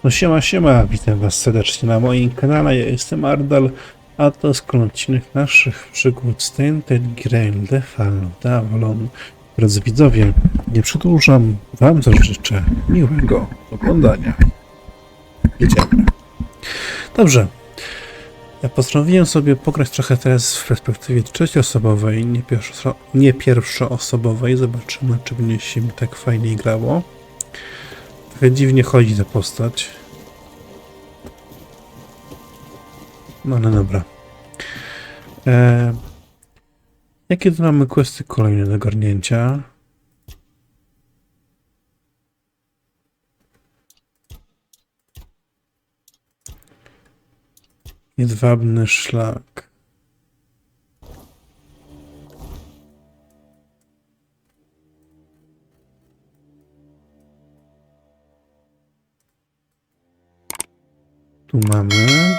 No siema, witam was serdecznie na moim kanale, ja jestem Ardal, a to jest kolejny odcinek naszych przygód z Tainted Grail, Fall of Avalon. Drodzy widzowie, nie przedłużam, wam życzę miłego oglądania. Jedziemy. Dobrze, ja postanowiłem sobie pograć trochę teraz w perspektywie trzecioosobowej, nie pierwszoosobowej. Zobaczymy, czy będzie się mi tak fajnie grało. Trochę dziwnie chodzi ta postać. No ale dobra. Jakie tu mamy questy kolejne do ogarnięcia? Jedwabny szlak. Tu mamy.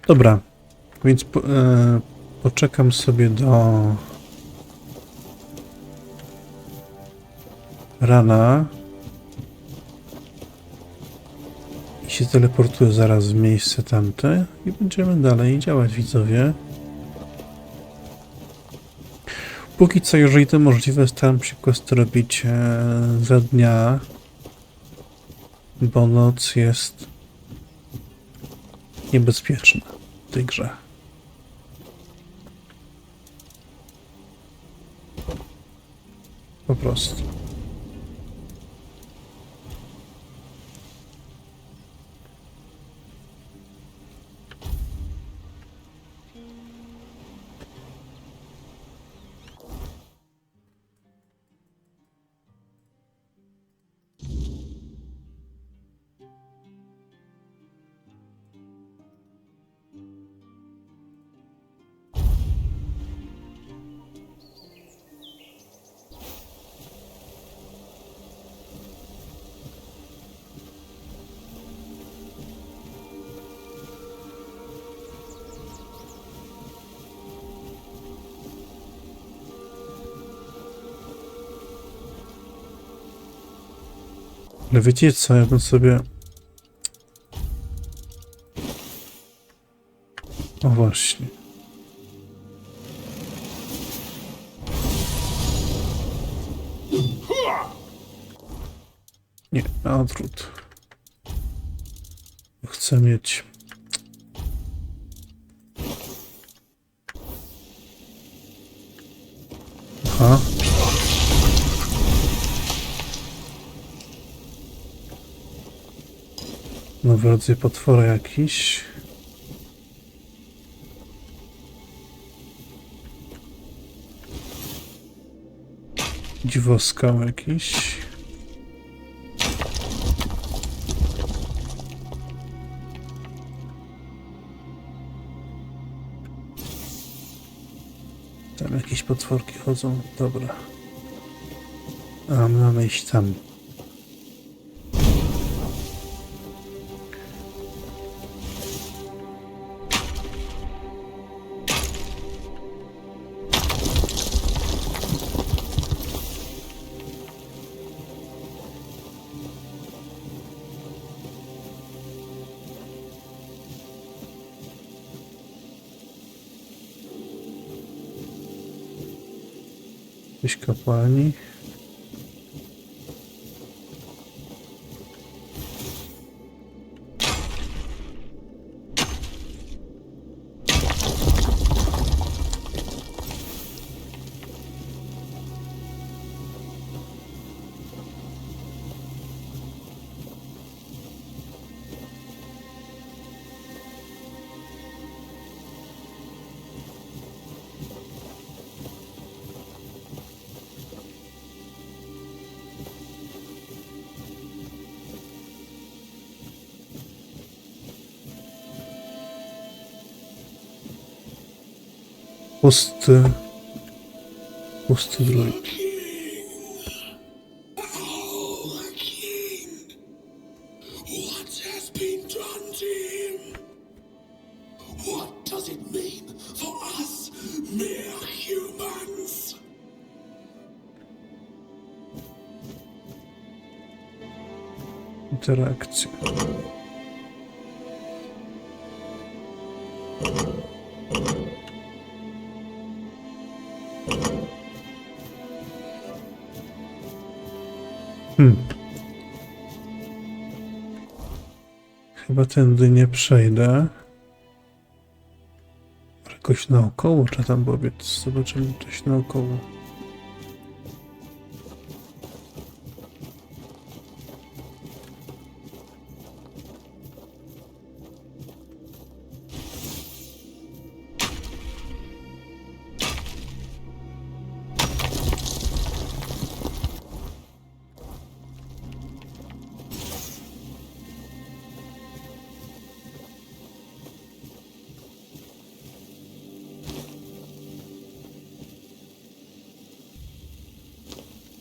Dobra, więc poczekam sobie do rana i się teleportuję zaraz w miejsce tamte i będziemy dalej działać, widzowie. Póki co, jeżeli to możliwe, staram się questy robić za dnia, bo noc jest niebezpieczna w tej grze. Po prostu. Ale wiecie co, ja bym sobie... O właśnie. Nie, na odwrót. Chcę mieć... Aha. Nowy rodzaj potwora jakiś. Dziwoskał jakiś. Tam jakieś potworki chodzą. Dobra. A my mamy iść tam. Jakieś kapłani. Pusty druid. interakcja. Chyba tędy nie przejdę. Jakoś naokoło trzeba tam pobiec. Zobaczymy coś naokoło.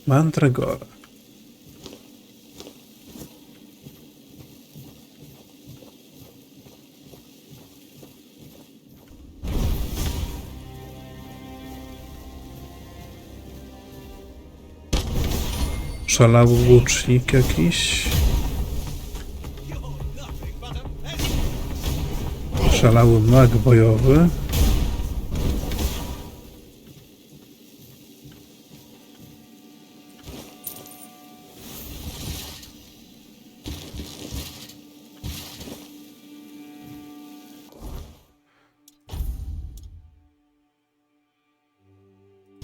Mandragora. Szalały łucznik jakiś. Szalały mag bojowy.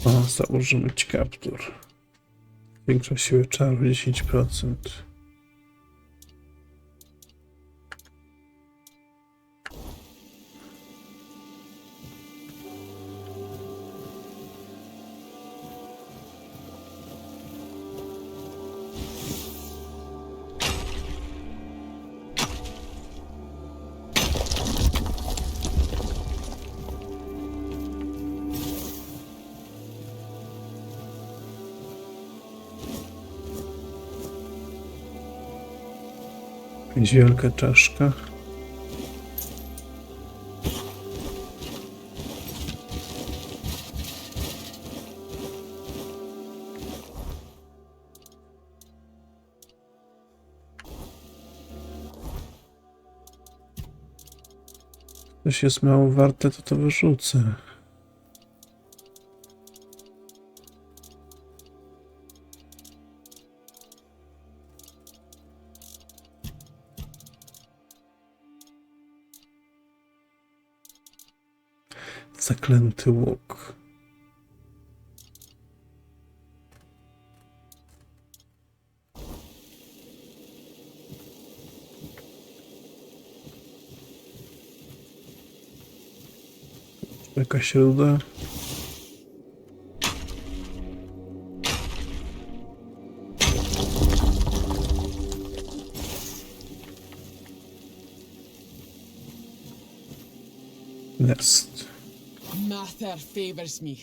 O, założymy ci kaptur. Większa siła czaru 10%. Jakaś wielka czaszka. Coś jest mało warte, to wyrzucę. Zaklęty łuk. Jakaś ruda. Nest. Mather favors me.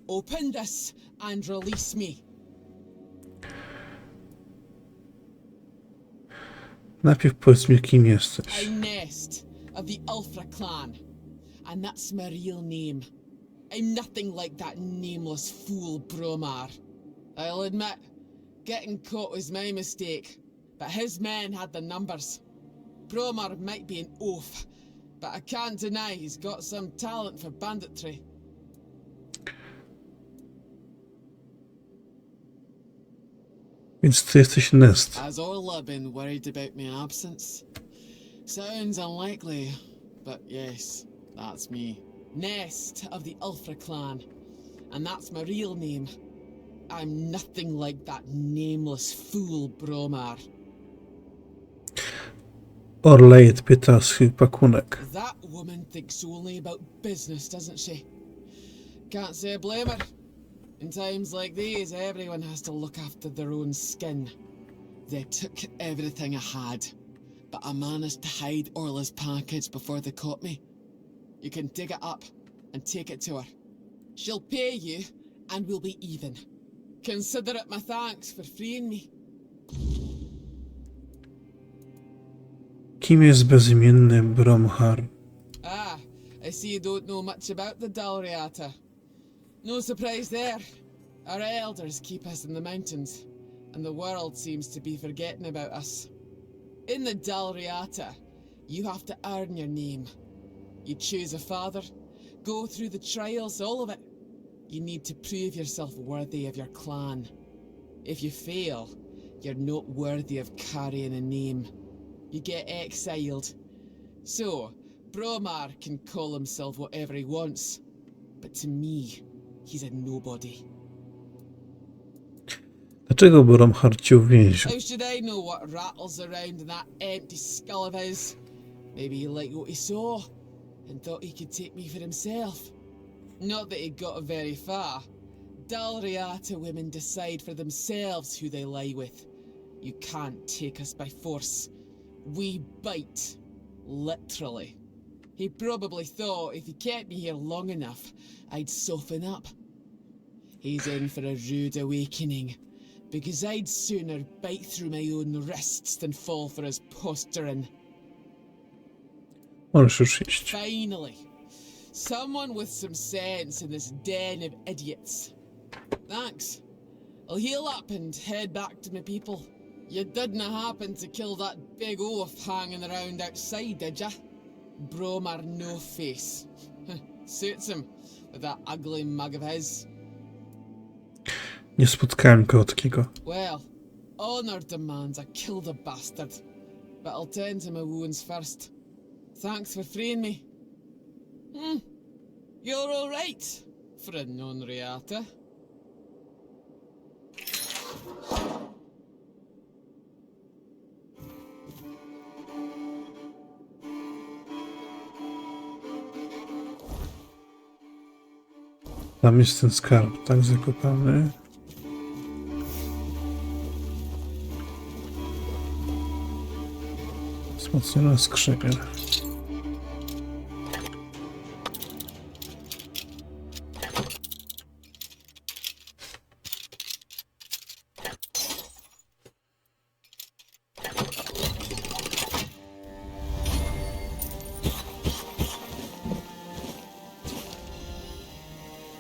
Open this and release me. Najpierw powiedz mi, kim jesteś. I'm Nest of the Ulfra clan, and that's my real name. I'm nothing like that nameless fool Bromar. I'll admit, getting caught was my mistake, but his men had the numbers. Bromar might be an oaf, but I can't deny he's got some talent for banditry. Więc ty jesteś Nest. Has Orla been worried about my absence? Sounds unlikely, but yes, that's me. Nest of the Ulfra clan, and that's my real name. I'm nothing like that nameless fool Bromar. Orleit pyta o swój pakunek. That woman thinks only about business, doesn't she? Can't say I blame her. In times like these, everyone has to look after their own skin. They took everything I had, but I managed to hide Orla's package before they caught me. You can dig it up and take it to her. She'll pay you, and we'll be even. Consider it my thanks for freeing me. Kim jest bezimienny Bromhar? Ah, I see you don't know much about the Dalriata. No surprise there. Our elders keep us in the mountains, and the world seems to be forgetting about us. In the Dalriata, you have to earn your name. You choose a father, go through the trials, all of it. You need to prove yourself worthy of your clan. If you fail, you're not worthy of carrying a name. You get exiled. So, Bromar can call himself whatever he wants, but to me, he's a nobody. Dlaczego Bromhard cię uwięził? How should I know what rattles around in that empty skull of his? Maybe he liked what he saw, and thought he could take me for himself. Not that he got very far. Dalriata women decide for themselves who they lie with. You can't take us by force. We bite. Literally. He probably thought if he kept me here long enough, I'd soften up. He's in for a rude awakening, because I'd sooner bite through my own wrists than fall for his posturing. Możesz już iść. Finally, someone with some sense in this den of idiots. Thanks. I'll heal up and head back to my people. You didn't happen to kill that big oaf hanging around outside, did ya? Bromar no face. Suits him with that ugly mug of his. Nie spotkałem kogo takiego. Well, honor demands I kill the bastard, but I'll tend to my wounds first. Thanks for freeing me. You're all right for a non-reata. Tam jest ten skarb, tak zakopany. Wzmocniona skrzynia.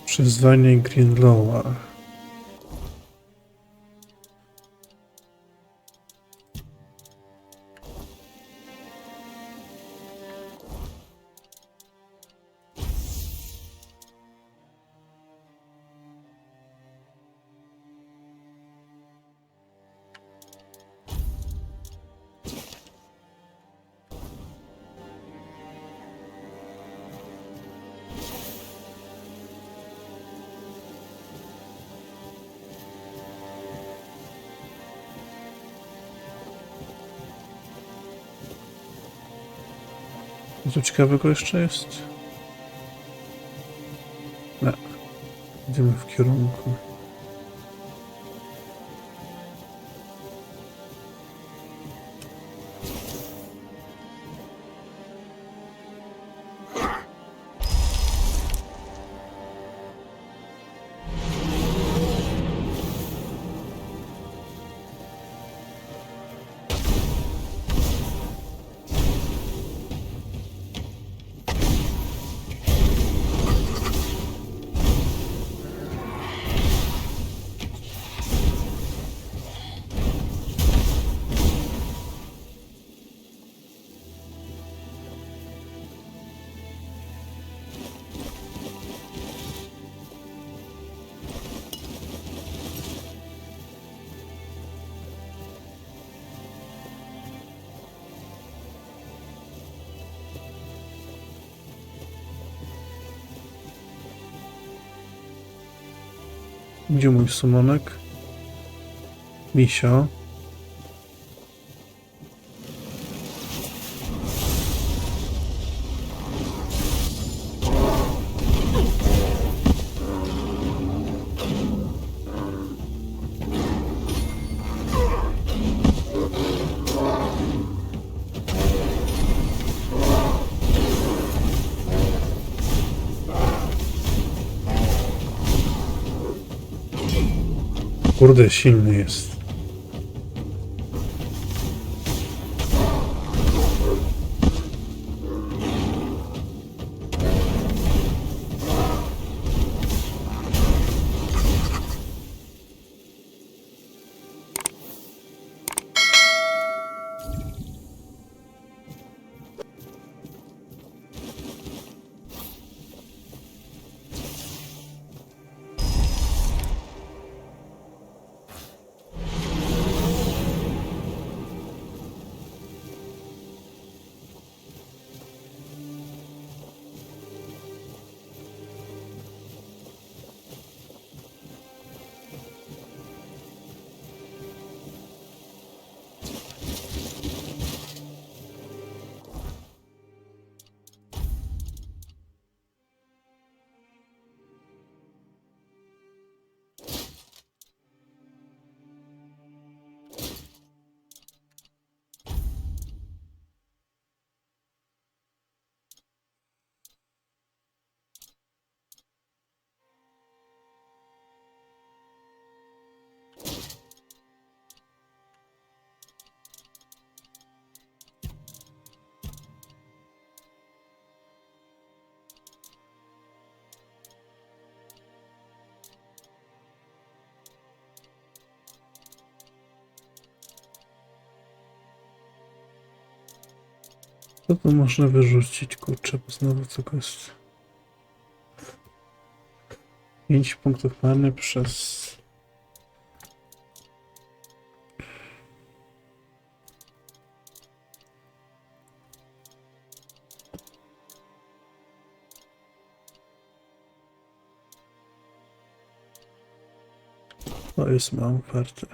Przyzwanie Greenlowa. Co ciekawego jeszcze jest? Nie. Idziemy w kierunku. Gdzie mój sumonek? Misio. Kurde, silny jest. Co tu można wyrzucić, kurczę, bo znowu co jest. 5 punktów mamy przez... To jest mało warte.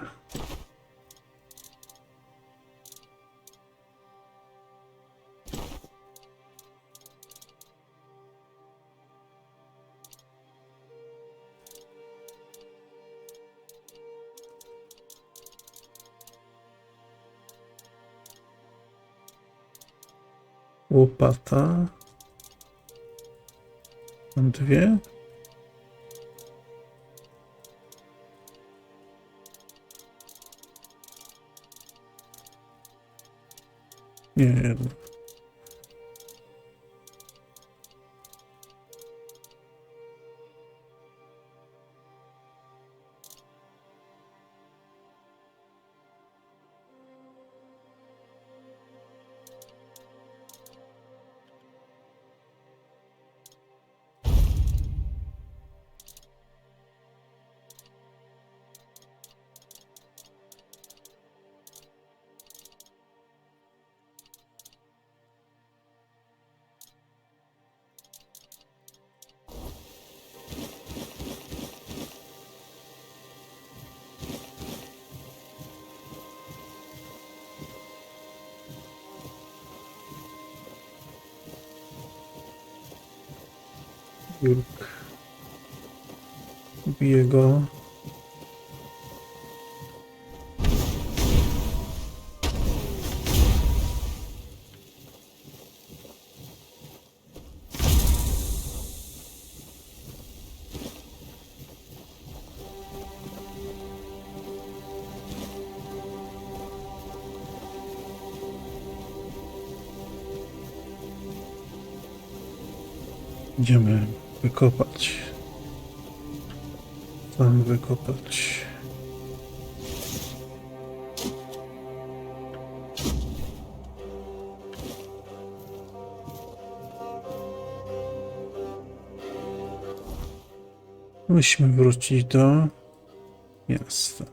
Łopata. Mam 2. Nie, 1. Jurk. Biję go. Idziemy wykopać. Tam wykopać. Musimy wrócić do miasta.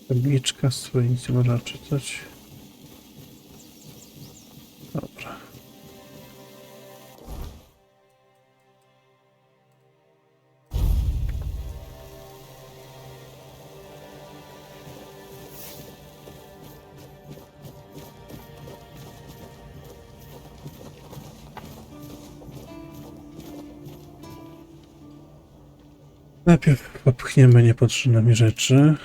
Tabliczka, z której nic nie można czytać. Dobra. Najpierw popchniemy niepotrzebnymi rzeczy.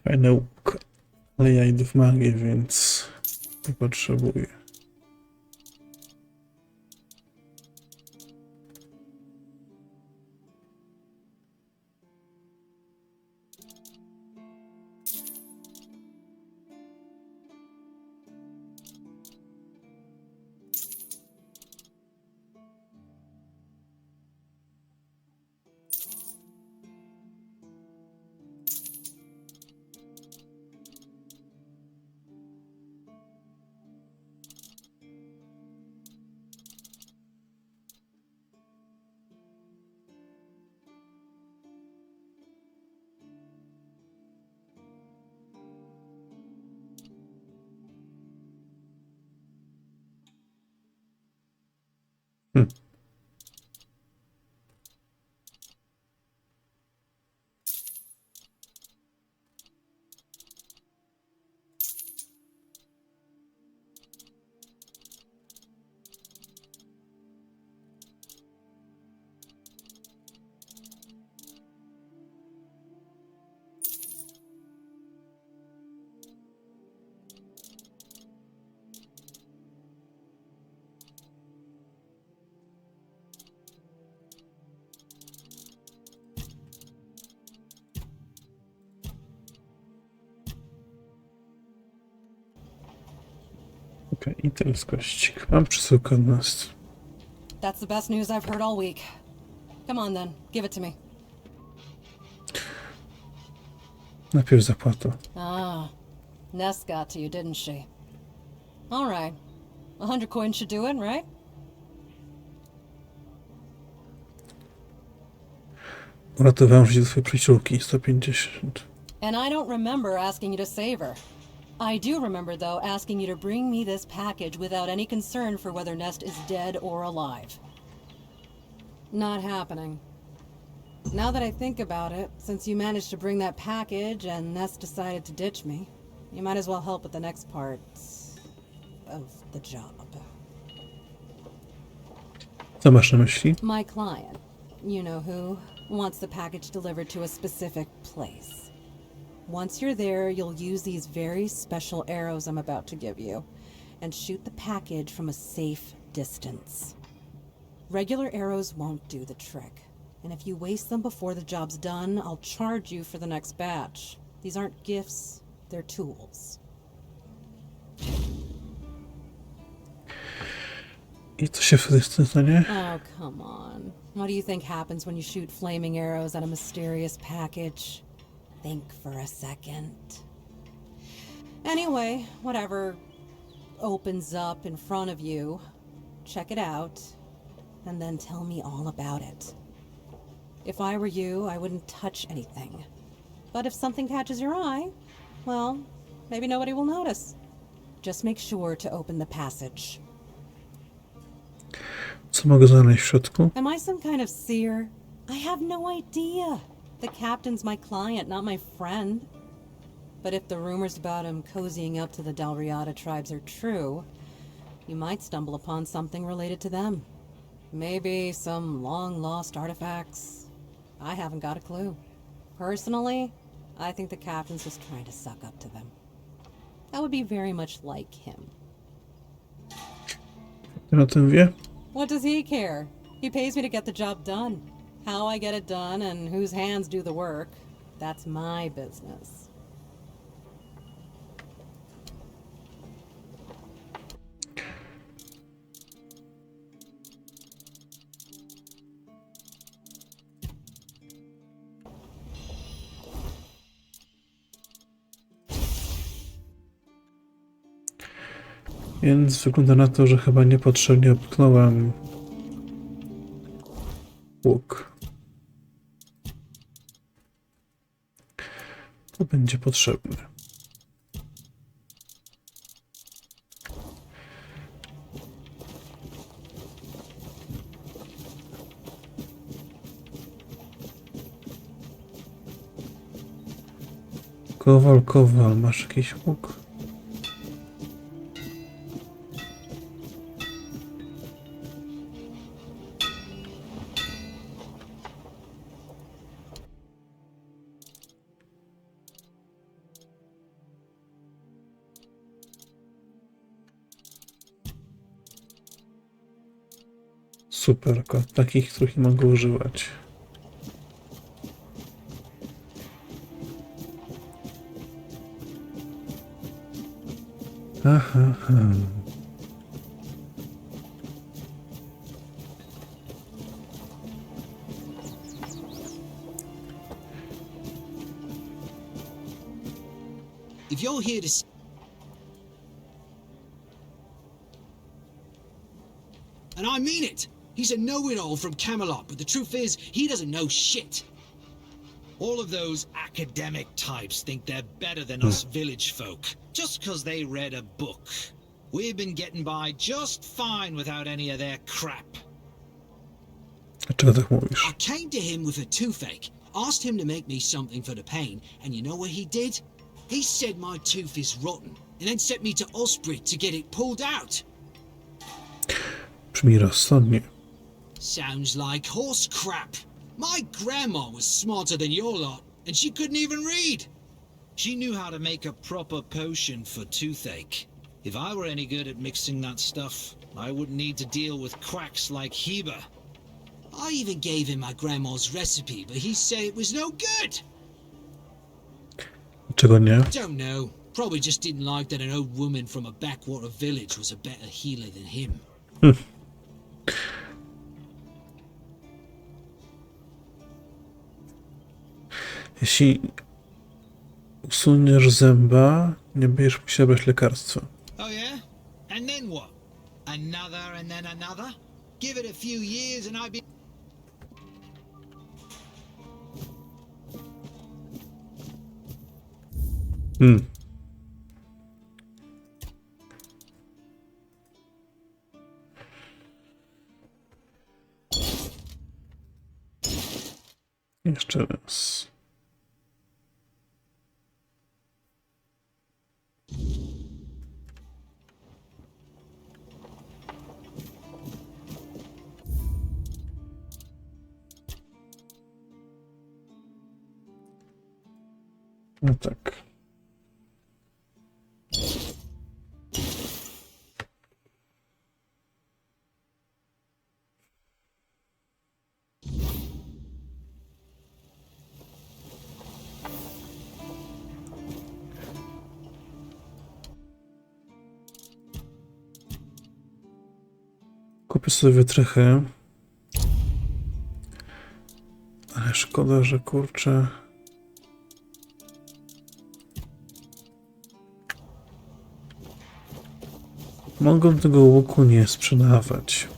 Fajny łuk, ale ja idę w magię, więc nie potrzebuję. Okej, i to jest kościk. Mam przesyłkę od nas. That's the best news I've heard all week. Come on then, give it to me. Najpierw zapłata. Ah, Ness got to you, didn't she? All right. 100 coins should do it, right? Uratowałem życie twojej przyjaciółki. 150. And I don't remember asking you to save her. I do remember, though, asking you to bring me this package without any concern for whether Nest is dead or alive. Not happening. Now that I think about it, since you managed to bring that package and Nest decided to ditch me, you might as well help with the next part of the job. Co masz na myśli? My client, you know who, wants the package delivered to a specific place. Once you're there, you'll use these very special arrows I'm about to give you and shoot the package from a safe distance. Regular arrows won't do the trick, and if you waste them before the job's done, I'll charge you for the next batch. These aren't gifts, they're tools. I co się wtedy stanie? Oh, come on. What do you think happens when you shoot flaming arrows at a mysterious package? Think for a second. Anyway, whatever opens up in front of you, check it out, and then tell me all about it. If I were you, I wouldn't touch anything. But if something catches your eye, well, maybe nobody will notice. Just make sure to open the passage. Co mogę znaleźć w środku? Am I some kind of seer? I have no idea. The captain's my client, not my friend. But if the rumors about him cozying up to the Dalriada tribes are true, you might stumble upon something related to them. Maybe some long-lost artifacts. I haven't got a clue. Personally, I think the captain's just trying to suck up to them. That would be very much like him. Kto o tym wie? What does he care? He pays me to get the job done. How I get it done and whose hands do the work, that's my business. Więc wygląda na to, że chyba niepotrzebnie opknąłem łuk. To będzie potrzebne. Kowal, kowal, masz jakiś łuk? Super, akurat takich, których nie mogę używać. Aha, aha. If you're here to... And I mean it! He's a know-it-all from Camelot, but the truth is, he doesn't know shit. All of those academic types think they're better than us village folk, just 'cause they read a book. We've been getting by just fine without any of their crap. Dlaczego tak mówisz? I came to him with a toothache, asked him to make me something for the pain, and you know what he did? He said my tooth is rotten, and then sent me to Osprey to get it pulled out. Brzmi rozsądnie. Sounds like horse crap. My grandma was smarter than your lot, and she couldn't even read. She knew how to make a proper potion for toothache. If I were any good at mixing that stuff, I wouldn't need to deal with quacks like Heber. I even gave him my grandma's recipe, but he said it was no good. Czego nie? Don't know. Probably just didn't like that an old woman from a backwater village was a better healer than him. Jeśli usuniesz zęba, nie będziesz musiał brać lekarstwa. Oh yeah? And then what? Another and then another? Give it a few years and I'd be... Jeszcze raz. No tak. Kupię sobie wytrychy. Ale szkoda, że kurczę. Mogą tego łuku nie sprzedawać.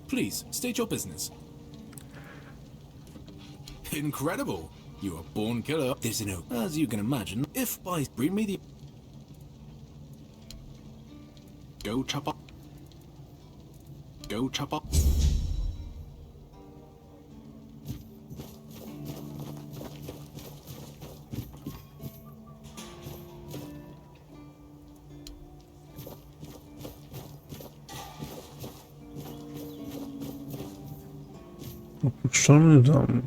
Please, state your business. Incredible! You are born killer. There's no, as you can imagine, if by bring me the... Go chop up. Go chop up. Opuszczony dom.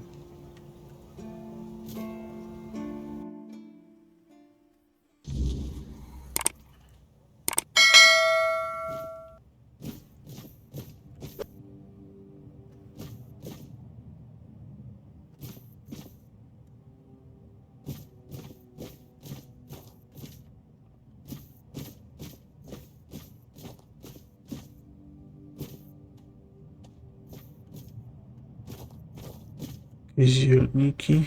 Zielniki.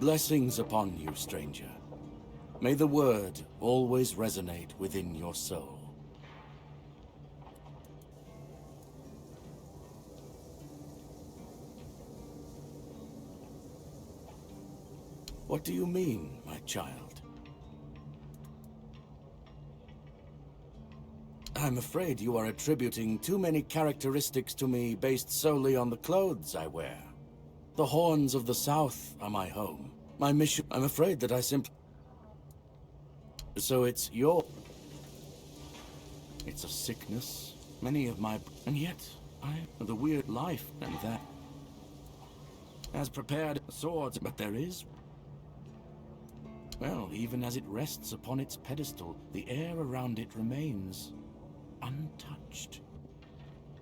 Blessings upon you, stranger. May the word always resonate within your soul. What do you mean, my child? I'm afraid you are attributing too many characteristics to me based solely on the clothes I wear. The horns of the south are my home. My mission... I'm afraid that I simply... So it's your... It's a sickness. Many of my... And yet, the weird life and that... Has prepared swords, but there is... Well, even as it rests upon its pedestal, the air around it remains untouched.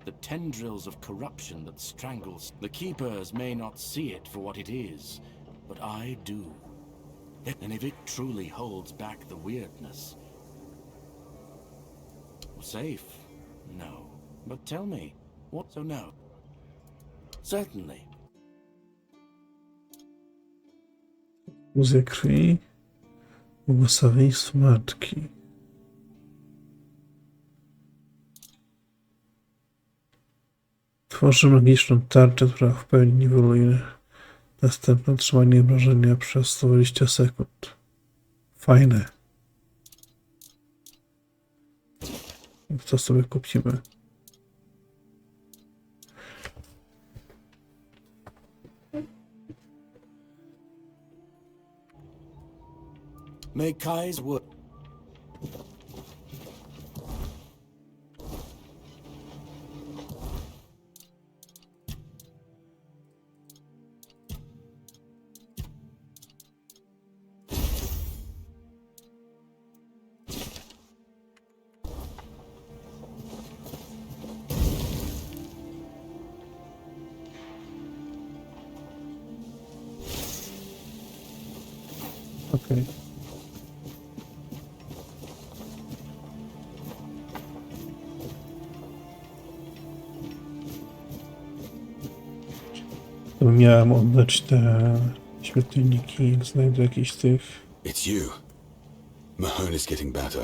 The tendrils of corruption that strangles. The keepers may not see it for what it is, but I do. And if it truly holds back the weirdness... Safe? No. But tell me, what? So no. Certainly. Fuzja krwi. Błogosławieństwo matki. Tworzy magiczną tarczę, która w pełni niweluje następne otrzymanie obrażenia przez 20 sekund. Fajne. Co sobie kupimy? May Kai's work. Okej. To miałem oddać te śmiertelniki, jak znajdę jakiś z tych. It's you. Mahone is getting better.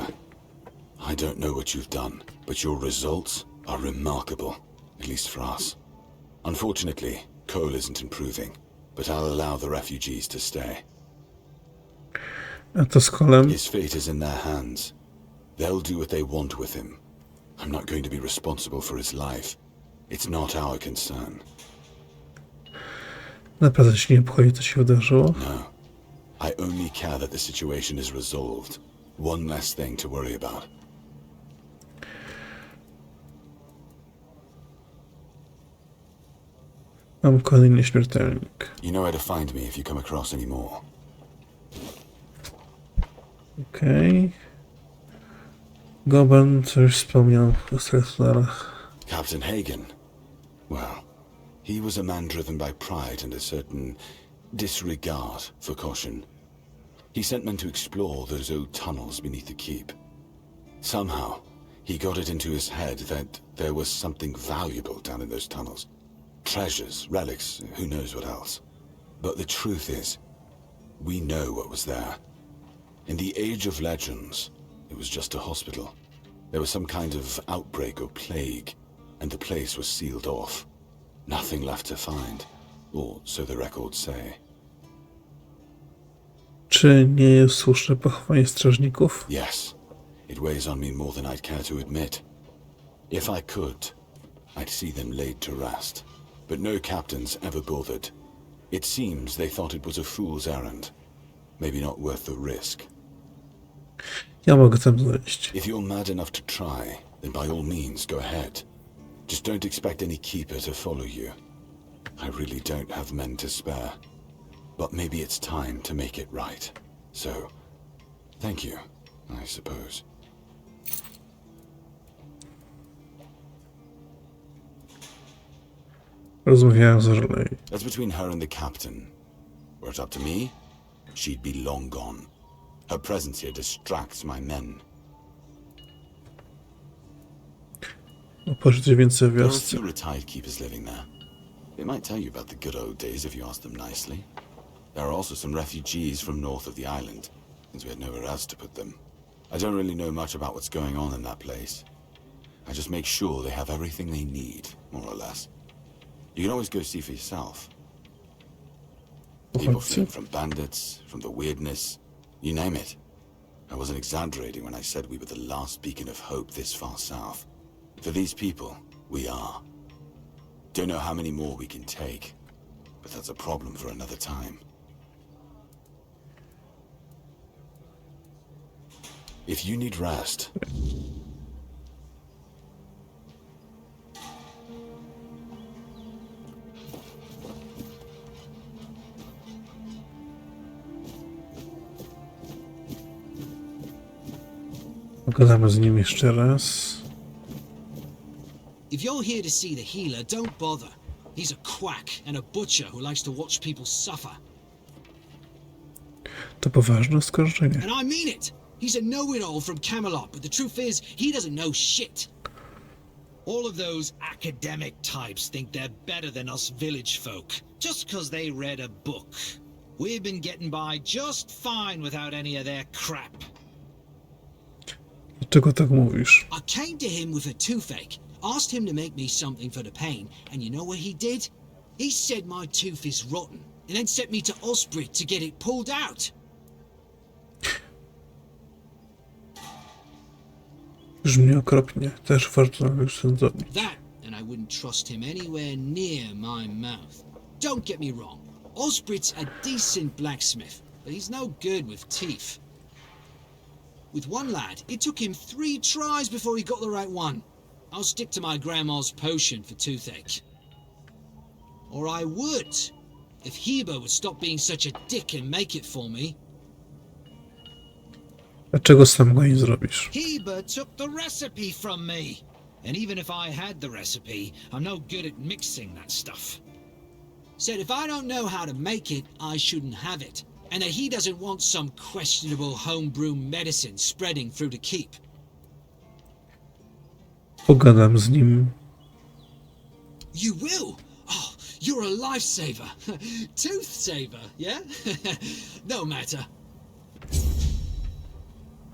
I don't know what you've done, but your results are remarkable, at least for us. Unfortunately, Cole isn't improving, but I'll allow the refugees to stay. A to z Kolem. His fate is in their hands. They'll do what they want with him. I'm not going to be responsible for his life. It's not our concern. Naprawdę się nie obchodzi, co się wydarzyło. No. I only care that the situation is resolved. One less thing to worry about. Mam kolejny śmiertelnik. You know where to find me if you come across any more. Okej. Goban, co już wspomniał o Streslarach. Captain Hagen. Well, he was a man driven by pride and a certain disregard for caution. He sent men to explore those old tunnels beneath the keep. Somehow, he got it into his head that there was something valuable down in those tunnels. Treasures, relics, who knows what else. But the truth is, we know what was there. In the age of legends, it was just a hospital. There was some kind of outbreak or plague, and the place was sealed off. Nothing left to find, or so the records say. Czy nie jest słuszne pochowanie strażników? Yes, it weighs on me more than I'd care to admit. If I could, I'd see them laid to rest. But no captains ever bothered. It seems they thought it was a fool's errand. Maybe not worth the risk. Ja mogę tam zejść. If you're mad enough to try, then by all means go ahead. Just don't expect any keeper to follow you. I really don't have men to spare. But maybe it's time to make it right. So, thank you, I suppose. Rozmawiałem z Orlej. That's between her and the captain. Were it up to me, she'd be long gone. Her presence here distracts my men. Opowiedzieć więcej o There are a wiosce. few retired keepers living there. They might tell you about the good old days if you ask them nicely. There are also some refugees from north of the island, since we had nowhere else to put them. I don't really know much about what's going on in that place. I just make sure they have everything they need, more or less. You can always go see for yourself. People fleeing from bandits, from the weirdness, you name it. I wasn't exaggerating when I said we were the last beacon of hope this far south. For these people, we are. Don't know how many more we can take, but that's a problem for another time. If you need rest, Pogadamy z nim jeszcze raz. If you're here to see the healer, don't bother. He's a quack and a butcher who likes to watch people suffer. To poważne oskarżenie. And I mean it! He's a know-it-all from Camelot, but the truth is, he doesn't know shit. All of those academic types think they're better than us village folk, just 'cause they read a book. We've been getting by just fine without any of their crap. Dlaczego tak mówisz? I came to him with a toothache, asked him to make me something for the pain, and you know what he did? He said my tooth is rotten, and then sent me to Osbridge to get it pulled out. Brzmi okropnie. Też warto już sądzowi. That, and I wouldn't trust him anywhere near my mouth. Don't get me wrong, Osbridge's a decent blacksmith, but he's no good with teeth. With one lad, it took him 3 tries before he got the right one. I'll stick to my grandma's potion for toothache. Or I would, if Heber would stop being such a dick and make it for me. Dlaczego sam go nie zrobisz? Heber took the recipe from me. And even if I had the recipe, I'm no good at mixing that stuff. Said if I don't know how to make it, I shouldn't have it. And that he doesn't want some questionable homebrew medicine spreading through the keep. Pogadam z nim. You will? Oh, you're a lifesaver. Tooth saver, yeah? No matter.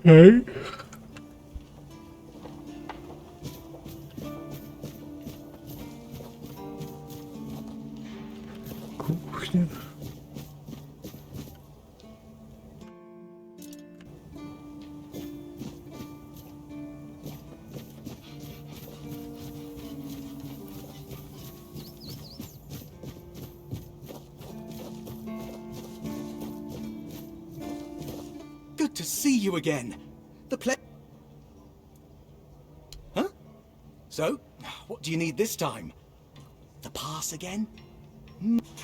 Hej. Kuchnia. Good to see you again. Huh? So, what do you need this time? The pass again?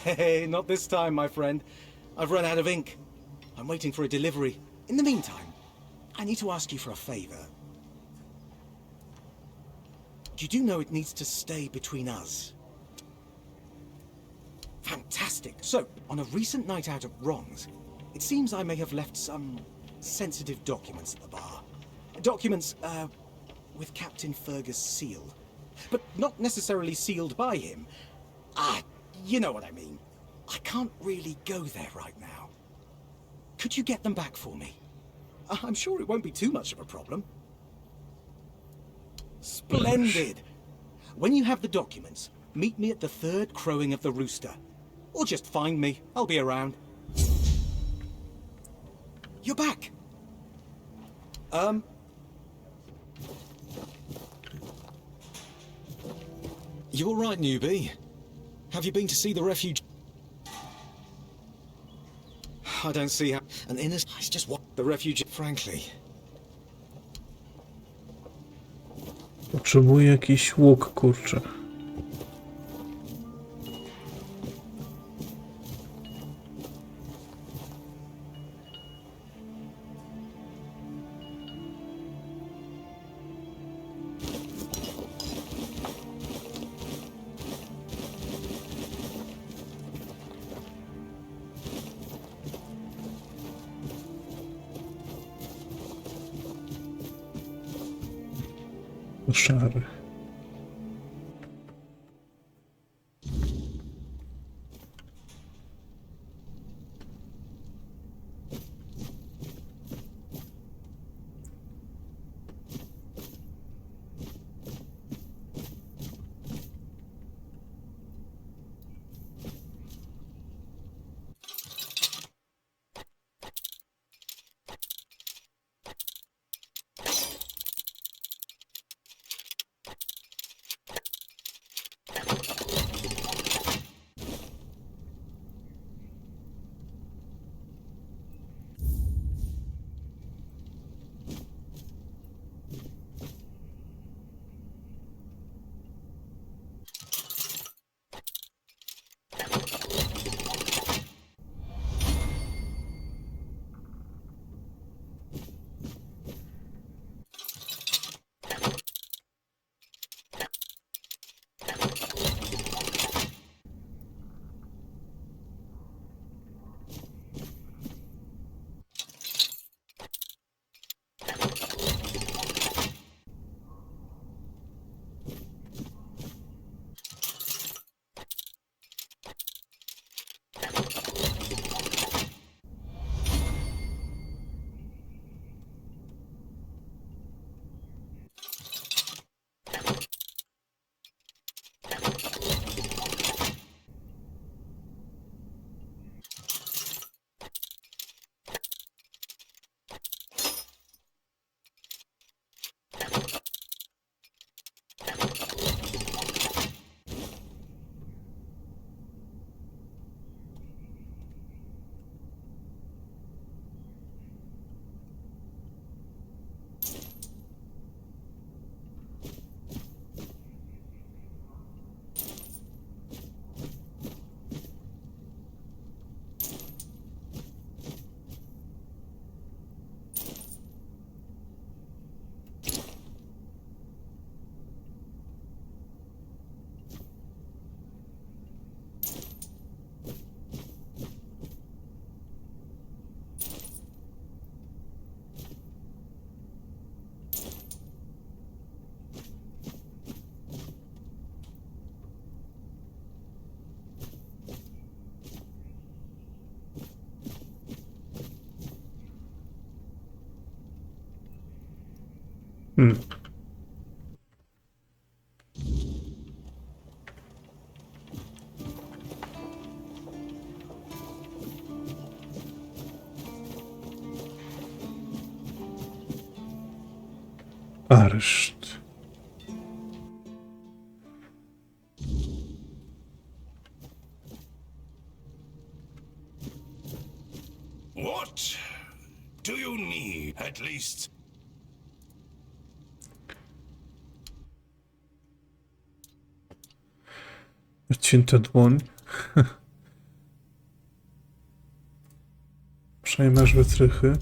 Hey, not this time, my friend. I've run out of ink. I'm waiting for a delivery. In the meantime, I need to ask you for a favor. You do know it needs to stay between us. Fantastic. So, on a recent night out at Ron's, it seems I may have left some sensitive documents at the bar. Documents, with Captain Fergus' seal. But not necessarily sealed by him. You know what I mean. I can't really go there right now. Could you get them back for me? I'm sure it won't be too much of a problem. Splendid! When you have the documents, meet me at the 3rd crowing of the rooster. Or just find me. I'll be around. You're back. You all right, newbie? Have you been to see the refuge? I don't see how... An innocent... It's just what... The refuge... Frankly... Potrzebuję jakiś łuk, kurczę. Szary. Hmm. Areszt. What do you need, at least? Odcięta dłoń. Przejmasz wytrychy.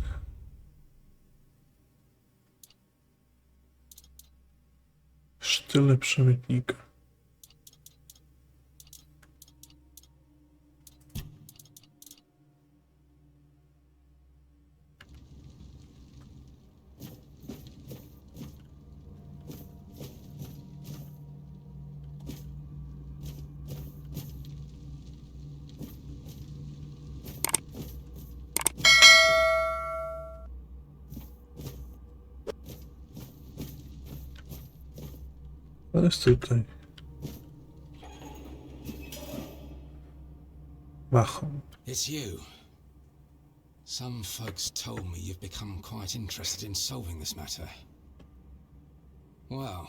Sztyle przemytnika. To jest tutaj. Machą. It's you. Some folks told me you've become quite interested in solving this matter. Well,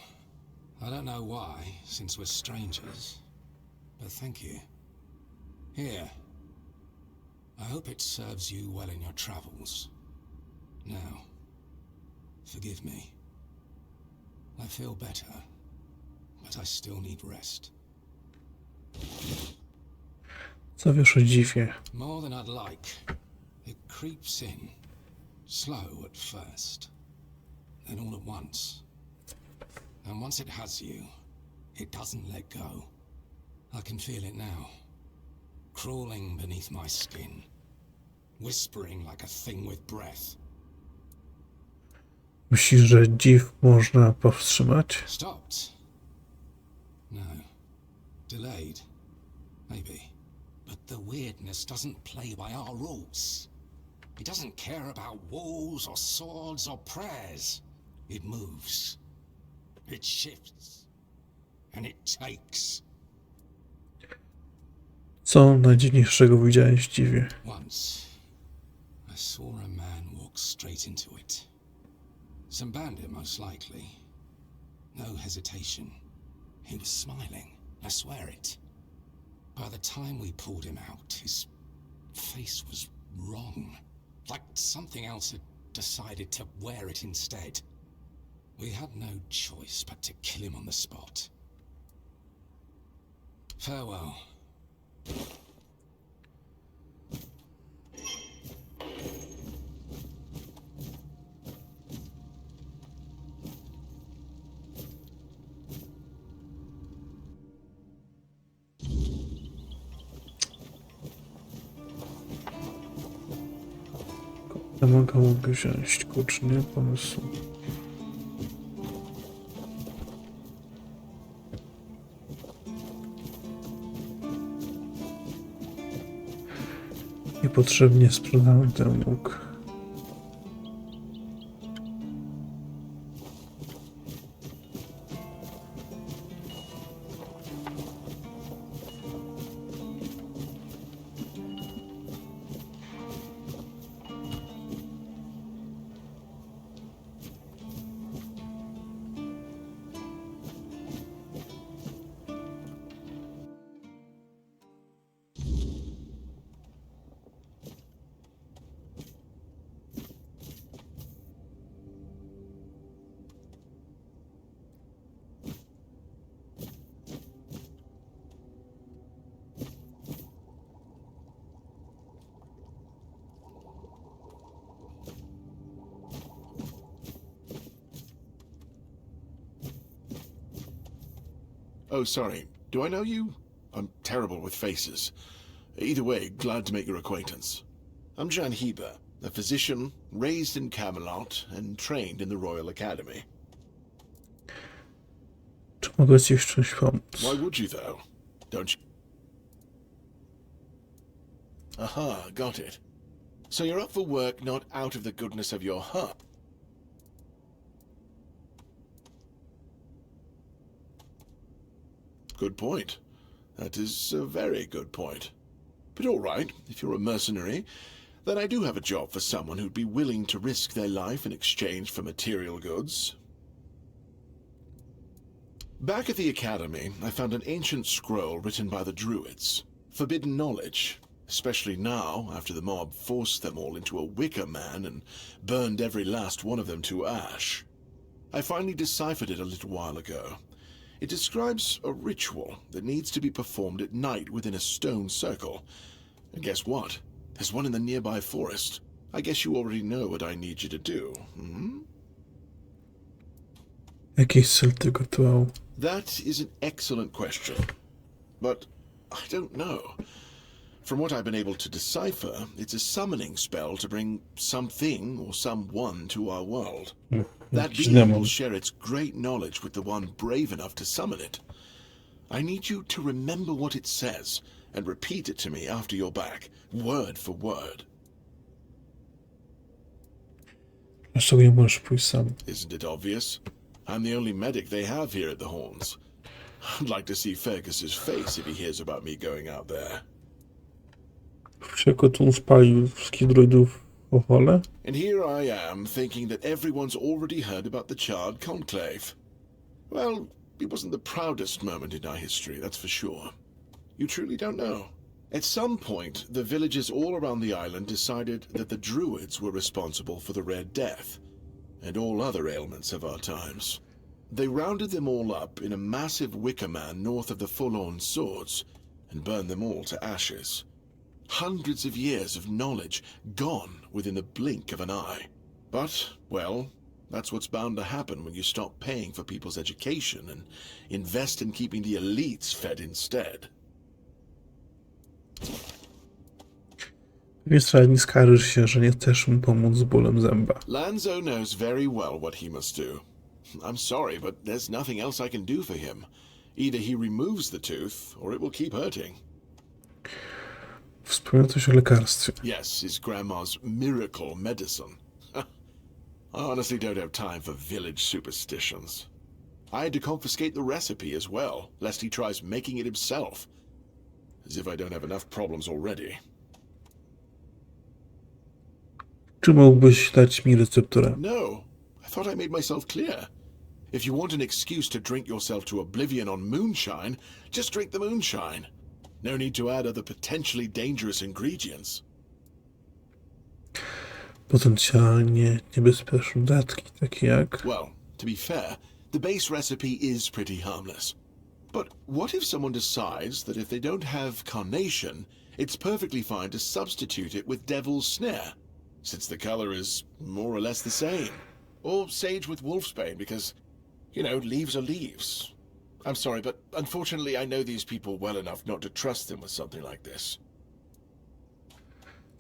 I don't know why, since we're strangers, but thank you. Here. I hope it serves you well in your travels. Now, forgive me. I feel better, but I still need rest. Co wiesz o dziwie? More than I'd like. It creeps in, slow at first, then all at once. And once it has you, it doesn't let go. I can feel it now, crawling beneath my skin, whispering like a thing with breath. Myślisz, że dziw można powstrzymać? Stopped? No. Delayed? Maybe. But the weirdness doesn't play by our rules. It doesn't care about walls or swords or prayers. It moves. It shifts. And it takes. Co najdziwniejszego widziałeś w dziwie? Once, I saw a man walk straight into it. Some bandit, most likely. No hesitation. He was smiling. I swear it. By the time we pulled him out, his face was wrong. Like something else had decided to wear it instead. We had no choice but to kill him on the spot. Farewell. Ja mogę wziąć kurczny pomysł. Niepotrzebnie sprzedałem ten łuk. Oh, sorry. Do I know you? I'm terrible with faces. Either way, glad to make your acquaintance. I'm Jan Heber, a physician raised in Camelot and trained in the Royal Academy. Czy mogę ci w czymś pomóc? Why would you, though? Don't you? Aha, got it. So you're up for work not out of the goodness of your heart. Good point. That is a very good point. But all right, if you're a mercenary, then I do have a job for someone who'd be willing to risk their life in exchange for material goods. Back at the academy, I found an ancient scroll written by the Druids. Forbidden knowledge, especially now, after the mob forced them all into a wicker man and burned every last one of them to ash. I finally deciphered it a little while ago. It describes a ritual that needs to be performed at night within a stone circle. And guess what? There's one in the nearby forest. I guess you already know what I need you to do, hmm? Jaki jest cel tego rytuału? That is an excellent question. But I don't know. From what I've been able to decipher, it's a summoning spell to bring something or someone to our world. That being will share its great knowledge with the one brave enough to summon it. I need you to remember what it says and repeat it to me after you're back, word for word. Dlaczego nie możesz pójść sam? Isn't it obvious? I'm the only medic they have here at the Horns. I'd like to see Fergus's face if he hears about me going out there. Jako tu spalił wszystkich druidów o wolę? And here I am, thinking that everyone's already heard about the Charred Conclave. Well, it wasn't the proudest moment in our history, that's for sure. You truly don't know. At some point, the villagers all around the island decided that the Druids were responsible for the Red Death, and all other ailments of our times. They rounded them all up in a massive wicker man north of the Forlorn Swords, and burned them all to ashes. Hundreds of years of knowledge gone within the blink of an eye. But, well, that's what's bound to happen when you stop paying for people's education and invest in keeping the elites fed instead. Więc wcale nie skarżysz się, że nie chcesz mu pomóc z bólem zęba. Lanzo knows very well what he must do. I'm sorry, but there's nothing else I can do for him. Either he removes the tooth, or it will keep hurting. Wspomniał coś o lekarstwie. Yes, his grandma's miracle medicine. I honestly don't have time for village superstitions. I had to confiscate the recipe as well, lest he tries making it himself. As if I don't have enough problems already. Czy mógłbyś dać mi recepturę? No, I thought I made myself clear. If you want an excuse to drink yourself to oblivion on moonshine, just drink the moonshine. No need to add other potentially dangerous ingredients. Potencjalnie niebezpieczne dodatki, takie jak... Well, to be fair, the base recipe is pretty harmless. But what if someone decides that if they don't have carnation, it's perfectly fine to substitute it with devil's snare, since the color is more or less the same? Or sage with wolfsbane, because, you know, leaves are leaves. I'm sorry, but unfortunately I know these people well enough not to trust them with something like this.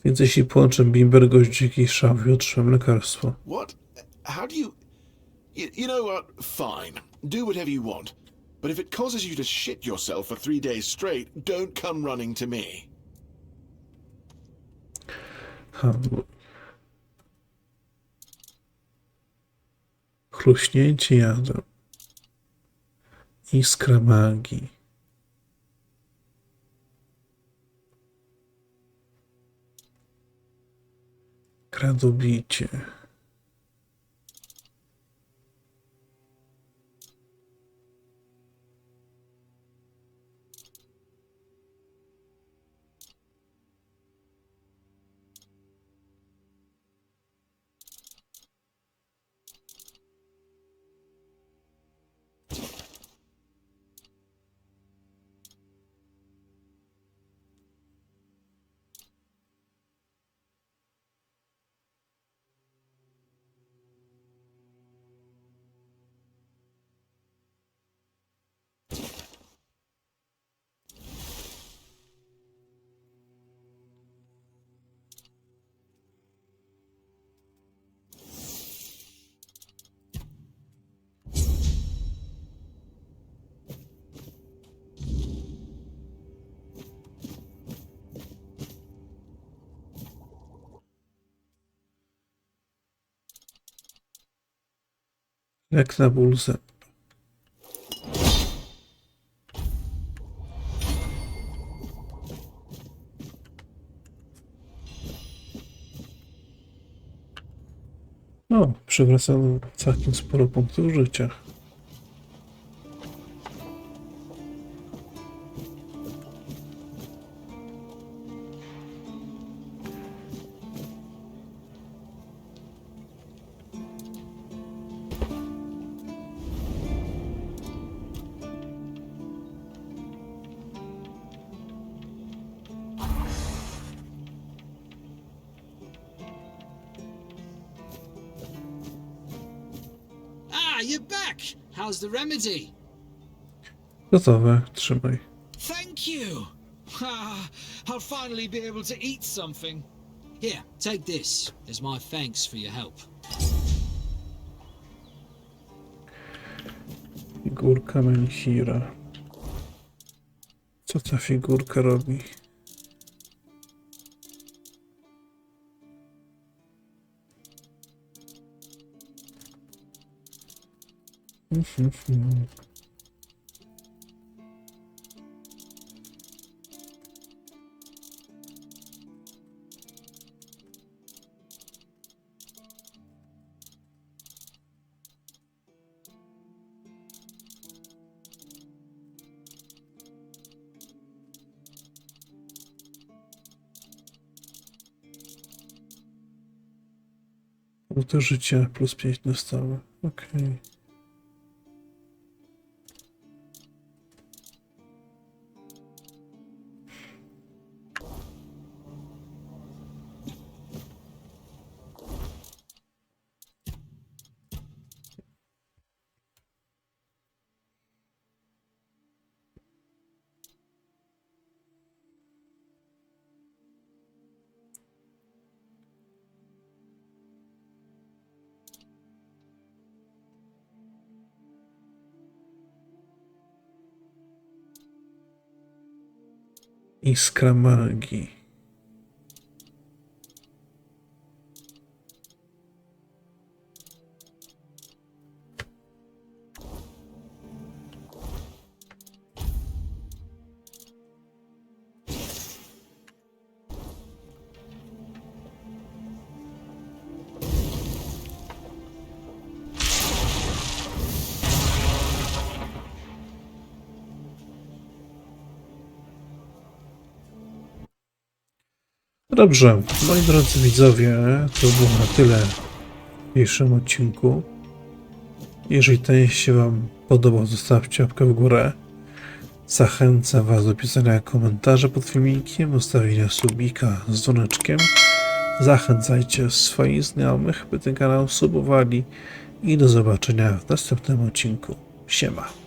Więc jeśli połączę bimber, goździk i szafie, otrzymam lekarstwo. What? How do you... You know what? Fine. Do whatever you want. But if it causes you to shit yourself for 3 days straight, don't come running to me. Chluśnięcie jadu. Iskra magii. Kradobicie. Jak na ból zęb. przywraca całkiem sporo punktów życia. You're back! How's the remedy? Gotowe, trzymaj. Thank you! I'll finally be able to eat something. Here, take this as my thanks for your help. Figurka Menhira. Co ta figurka robi? Punkty życia plus 5 na stałe. Okej. Iskra magii. Dobrze, moi drodzy widzowie, to było na tyle w dzisiejszym odcinku. Jeżeli ten się Wam podobał, zostawcie łapkę w górę. Zachęcam Was do pisania komentarza pod filmikiem, ustawienia subika z dzwoneczkiem. Zachęcajcie swoich znajomych, by ten kanał subowali i do zobaczenia w następnym odcinku. Siema.